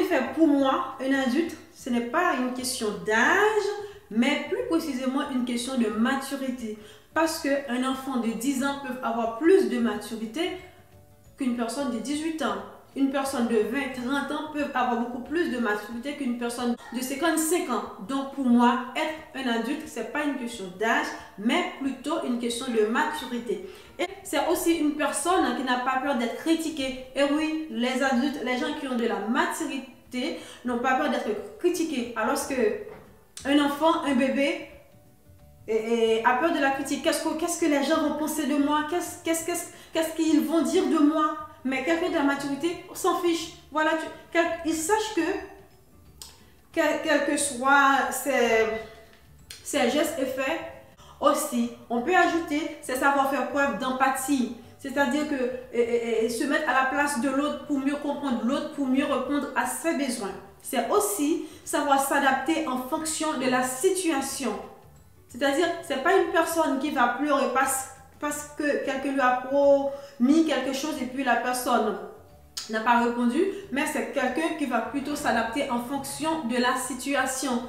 effet, pour moi, un adulte, ce n'est pas une question d'âge, mais plus précisément une question de maturité. Parce qu'un enfant de 10 ans peut avoir plus de maturité qu'une personne de 18 ans. Une personne de 20, 30 ans peut avoir beaucoup plus de maturité qu'une personne de 55 ans. Donc pour moi, être un adulte, ce n'est pas une question d'âge, mais plutôt une question de maturité. Et c'est aussi une personne qui n'a pas peur d'être critiquée. Et oui, les adultes, les gens qui ont de la maturité n'ont pas peur d'être critiqués. Alors qu'un enfant, un bébé, a peur de la critique. Qu'est-ce que les gens vont penser de moi? Qu'est-ce qu'ils vont dire de moi? Mais quelqu'un de la maturité s'en fiche. Voilà, il sache que quel que soit ses gestes et faits, aussi, on peut ajouter, c'est savoir faire preuve d'empathie. C'est-à-dire que se mettre à la place de l'autre pour mieux comprendre l'autre, pour mieux répondre à ses besoins. C'est aussi savoir s'adapter en fonction de la situation. C'est-à-dire, ce n'est pas une personne qui va pleurer parce que quelqu'un lui a promis quelque chose et puis la personne n'a pas répondu, mais c'est quelqu'un qui va plutôt s'adapter en fonction de la situation.